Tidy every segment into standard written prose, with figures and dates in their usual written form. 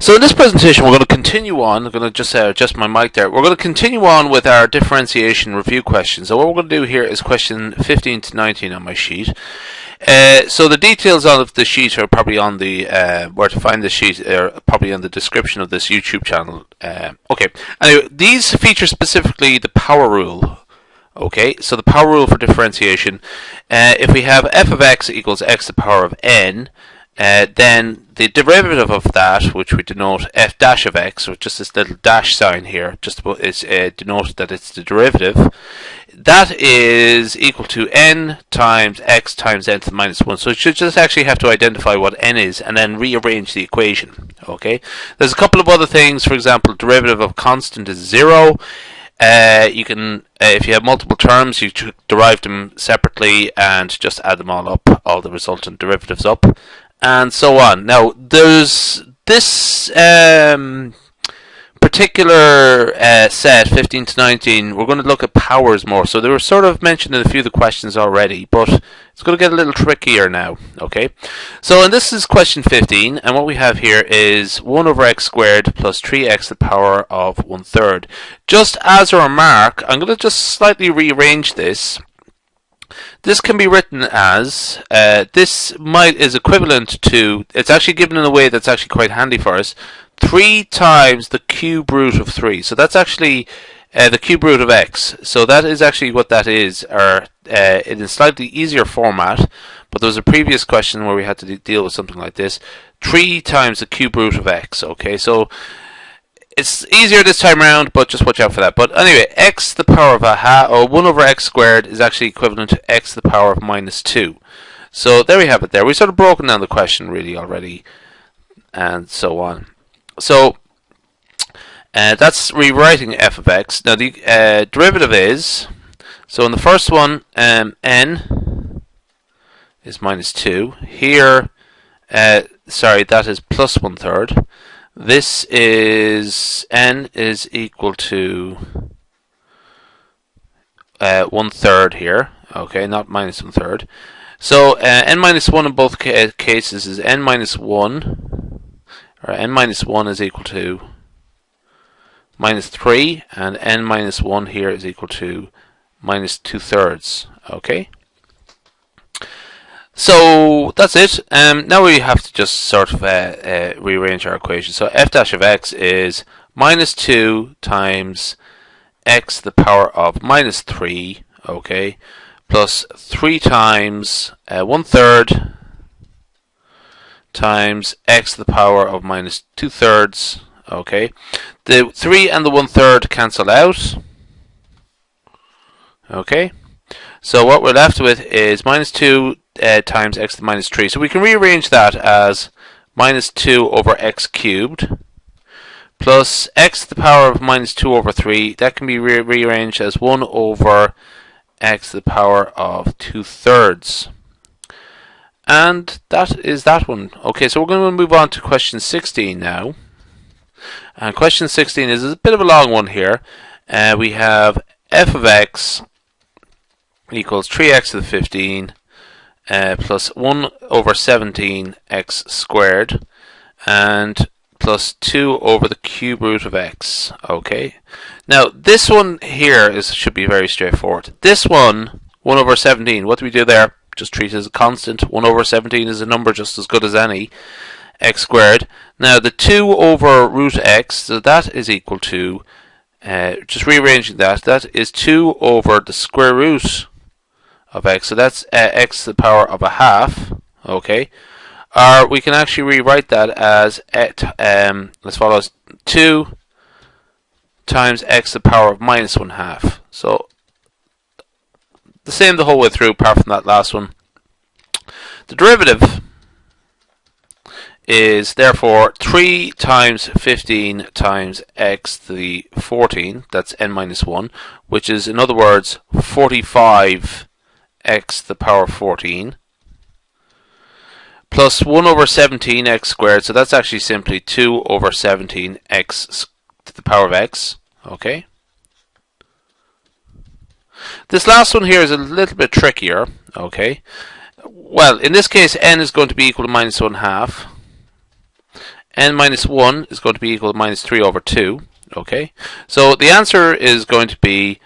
So in this presentation, we're going to continue on. I'm going to just adjust my mic there. We're going to continue on with our differentiation review questions. So what we're going to do here is question 15 to 19 on my sheet. So the details of the sheet are probably on the where to find the sheet are probably in the description of this YouTube channel. Okay. Anyway, these feature specifically the power rule. Okay, so the power rule for differentiation. If we have f of x equals x to the power of n, then the derivative of that, which we denote f dash of x, with just this little dash sign here, just is denoted that it's the derivative, that is equal to n times x times n to the minus 1. So it should just actually have to identify what n is and then rearrange the equation. Okay, there's a couple of other things. For example, derivative of constant is 0. You can, if you have multiple terms, you derive them separately and just add them all up, all the resultant derivatives up, and so on. Now, there's this particular set, 15 to 19, we're going to look at powers more. So they were sort of mentioned in a few of the questions already, but it's going to get a little trickier now. Okay, so and this is question 15, and what we have here is 1 over x squared plus 3x to the power of 1/3. Just as a remark, I'm going to just slightly rearrange this. This can be written as, this is equivalent to, it's actually given in a way that's actually quite handy for us, 3 times the cube root of 3. So that's actually the cube root of x. So that is actually what that is, or in a slightly easier format, but there was a previous question where we had to deal with something like this. 3 times the cube root of x. Okay, so it's easier this time around, but just watch out for that. But anyway, x to the power of a half, or 1 over x squared, is actually equivalent to x to the power of minus 2. So there we have it there. We've sort of broken down the question really already, and so on. So that's rewriting f of x. Now the derivative is, so in the first one, n is minus 2. Here, sorry, that is plus 1/3. This is, n is equal to 1/3 here. Okay, not minus 1/3. So n minus 1 in both cases is n minus 1, or n minus 1 is equal to minus 3, and n minus 1 here is equal to minus 2/3. Okay, so that's it. Now we have to just sort of rearrange our equation. So f dash of x is minus 2 times x to the power of minus 3, okay, plus 3 times 1/3 times x to the power of minus 2/3. Okay, the 3 and the 1/3 cancel out. Okay, so what we're left with is minus 2 times x to the minus 3. So we can rearrange that as minus 2 over x cubed plus x to the power of minus 2 over 3. That can be rearranged as 1 over x to the power of 2/3. And that is that one. Okay, so we're going to move on to question 16 now. And question 16 is a bit of a long one here. We have f of x equals 3x to the 15 plus 1 over 17 x squared and plus 2 over the cube root of x. Okay, now this one here should be very straightforward. This one, 1 over 17, what do we do there? Just treat it as a constant. 1 over 17 is a number just as good as any. X squared. Now the 2 over root x, so that is equal to, just rearranging that, that is 2 over the square root of x. So that's x to the power of a half. Okay, or we can actually rewrite that as let's follow 2 times x to the power of minus 1/2. So the same the whole way through, apart from that last one. The derivative is therefore 3 times 15 times x to the 14, that's n minus 1, which is, in other words, 45 x to the power of 14, plus 1 over 17 x squared, so that's actually simply 2 over 17 x to the power of x. Okay, this last one here is a little bit trickier. Okay, well, in this case n is going to be equal to minus 1/2, n minus 1 is going to be equal to minus 3 over 2. Okay, so the answer is going to be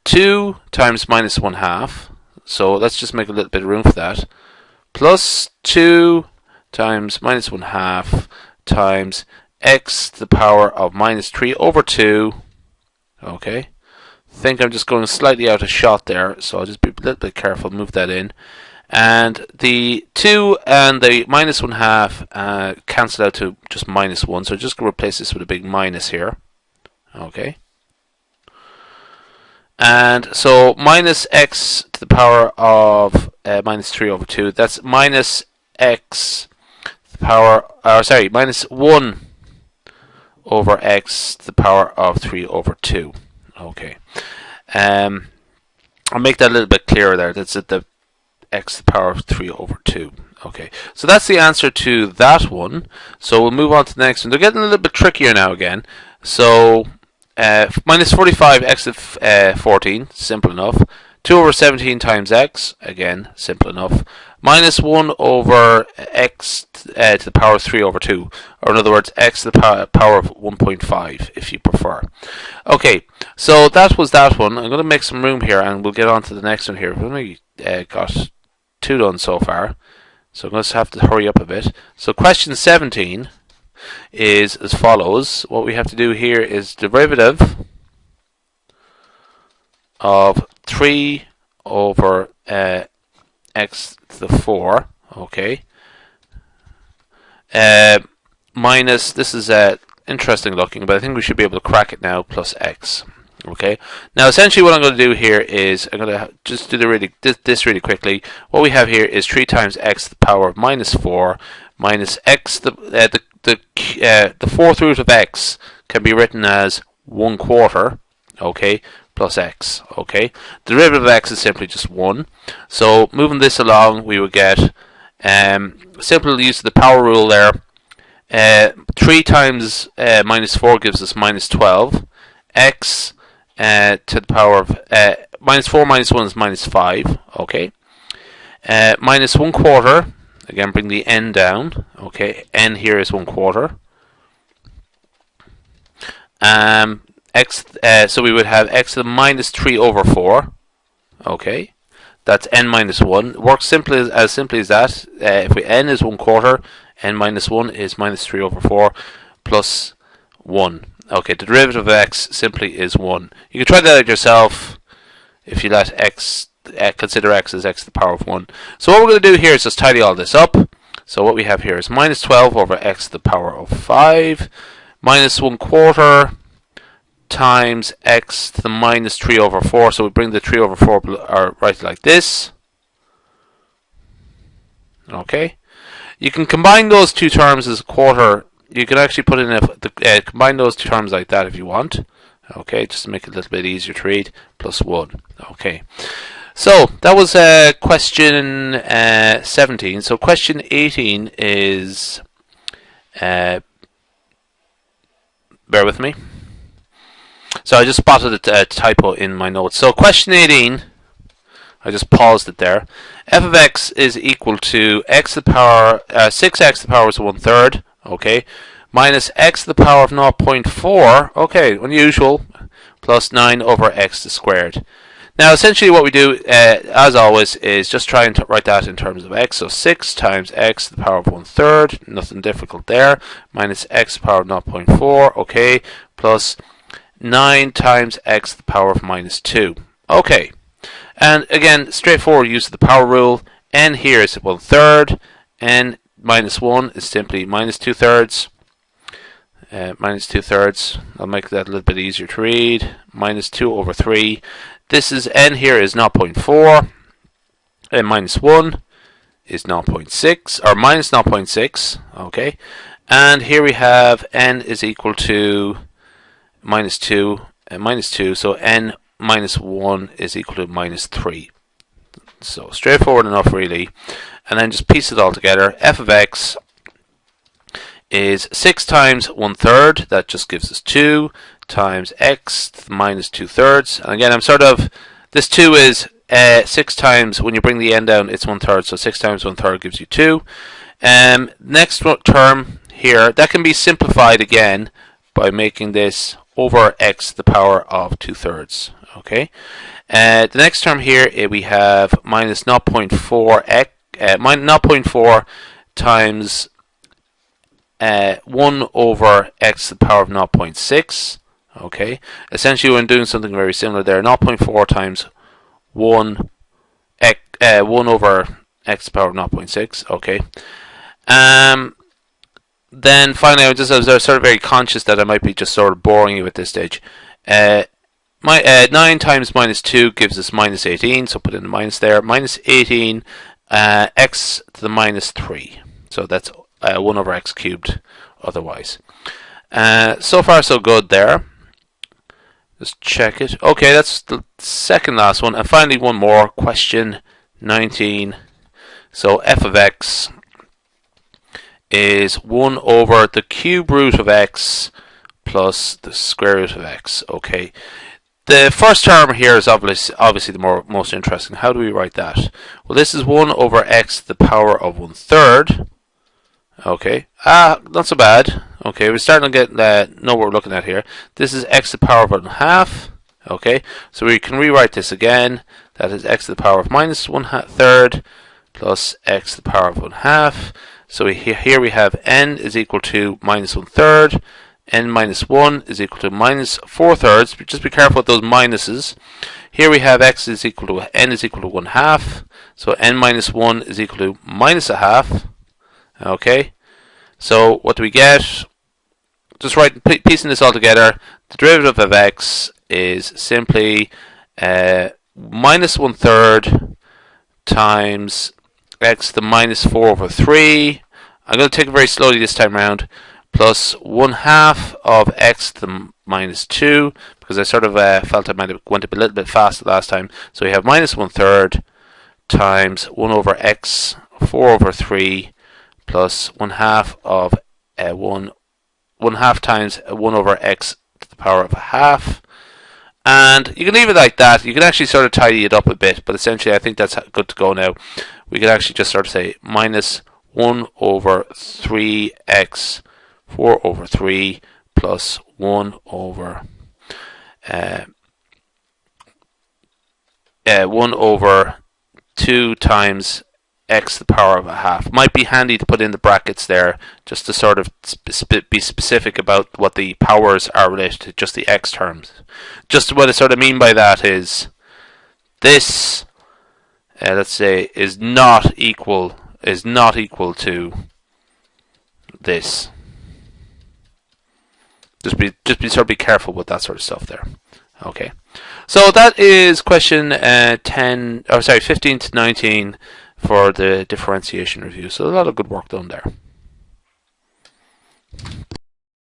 2 times minus 1 half. So let's just make a little bit of room for that. Plus 2 times minus 1 half times x to the power of minus 3 over 2. Okay, I think I'm just going slightly out of shot there, so I'll just be a little bit careful, move that in. And the 2 and the minus 1 half cancel out to just minus 1, so just going to replace this with a big minus here. Okay. And so minus x to the power of minus 3 over 2, that's minus x to the power, minus 1 over x to the power of 3 over 2. Okay. I'll make that a little bit clearer there. That's at the x to the power of 3 over 2. Okay, so that's the answer to that one. So we'll move on to the next one. They're getting a little bit trickier now again. So minus 45 x to 14, simple enough. 2 over 17 times x, again, simple enough. Minus 1 over x to the power of 3 over 2. Or in other words, x to the power of 1.5, if you prefer. Okay, so that was that one. I'm going to make some room here, and we'll get on to the next one here. We've only got 2 done so far, so I'm going to have to hurry up a bit. So question 17 is as follows. What we have to do here is derivative of 3 over x to the 4, okay, minus, this is interesting looking, but I think we should be able to crack it now, plus x. Okay, now essentially what I'm going to do here is I'm going to just do this really quickly. What we have here is 3 times x to the power of minus 4 minus x, the fourth root of x can be written as 1/4, okay, plus x. Okay, the derivative of x is simply just 1. So moving this along, we would get simple use of the power rule there. 3 times minus 4 gives us minus 12. X to the power of minus 4 minus 1 is minus 5. Okay, minus 1/4. Again, bring the n down. Okay, n here is 1/4. X. So we would have x to the minus 3 over 4. Okay, that's n minus 1. It works simply as that. If n is 1/4, n minus 1 is minus 3 over 4 plus 1. Okay, the derivative of x simply is 1. You can try that out yourself if you let x, consider x as x to the power of 1. So what we're going to do here is just tidy all this up. So what we have here is minus 12 over x to the power of 5 minus 1/4 times x to the minus 3 over 4. So we bring the 3 over 4 right like this. Okay. You can combine those two terms as a quarter. You can actually put in combine those two terms like that if you want. Okay, just to make it a little bit easier to read. Plus 1. Okay. So that was question 17. So question 18 is, bear with me. So I just spotted a typo in my notes. So question 18, I just paused it there. F of x is equal to x to the power 6x to the power is 1/3. Okay, minus x to the power of 0.4. Okay, unusual. Plus 9 over x squared. Now, essentially, what we do, as always, is just try and write that in terms of x. So 6 times x to the power of 1/3. Nothing difficult there. Minus x to the power of 0.4. Okay, plus 9 times x to the power of minus 2. Okay, and again, straightforward use of the power rule. N here is 1/3. N minus 1 is simply minus 2/3. Minus 2/3. I'll make that a little bit easier to read. Minus 2 over 3. This is n here is 0.4. And minus 1 is 0.6 or minus 0.6. Okay, and here we have n is equal to minus 2 and minus 2. So n minus 1 is equal to minus 3. So straightforward enough, really. And then just piece it all together. F of x is 6 times 1/3. That just gives us 2 times x to the minus 2/3. And again, this 2 is 6 times, when you bring the n down, it's 1/3. So 6 times 1/3 gives you 2. Next term here, that can be simplified again by making this over x to the power of 2/3. Okay. The next term here we have minus 0.4 x, 0.4 times 1 over x to the power of 0.6. Okay. Essentially, when doing something very similar there, 0.4 times 1 over x to the power of 0.6. Okay. Then finally, I was sort of very conscious that I might be just sort of boring you at this stage. 9 times minus 2 gives us minus 18, so put in the minus there. Minus 18 x to the minus 3. So that's 1 over x cubed otherwise. So far so good there. Just check it. Okay, that's the second last one. And finally one more. Question 19. So f of x is 1 over the cube root of x plus the square root of x. Okay. The first term here is obviously the most interesting. How do we write that? Well, this is 1 over x to the power of 1/3. Okay. Not so bad. Okay, we're starting to know what we're looking at here. This is x to the power of 1/2. Okay, so we can rewrite this again. That is x to the power of minus 1/3 plus x to the power of 1/2. So here we have n is equal to minus 1/3. N minus 1 is equal to minus 4/3. Just be careful with those minuses. Here we have x is equal to n is equal to 1/2. So n minus 1 is equal to minus 1/2. Okay. So what do we get? Just piecing this all together. The derivative of x is simply minus 1/3 times x to the minus 4/3. I'm going to take it very slowly this time around. Plus 1/2 of x to the minus 2, because I sort of felt I might have went a little bit faster last time. So we have minus 1/3 times 1 over x 4/3 plus 1/2 of 1/2 times 1 over x to the power of 1/2. And you can leave it like that. You can actually sort of tidy it up a bit, but essentially I think that's good to go now. We could actually just sort of say minus 1 over 3x 4/3 plus 1 over 1 over 2 times x to the power of 1/2. Might be handy to put in the brackets there just to sort of be specific about what the powers are related to just the x terms. Just what I sort of mean by that is this, let's say, is not equal to this. Just be careful with that sort of stuff there. Okay. So that is question 15 to 19 for the differentiation review. So a lot of good work done there.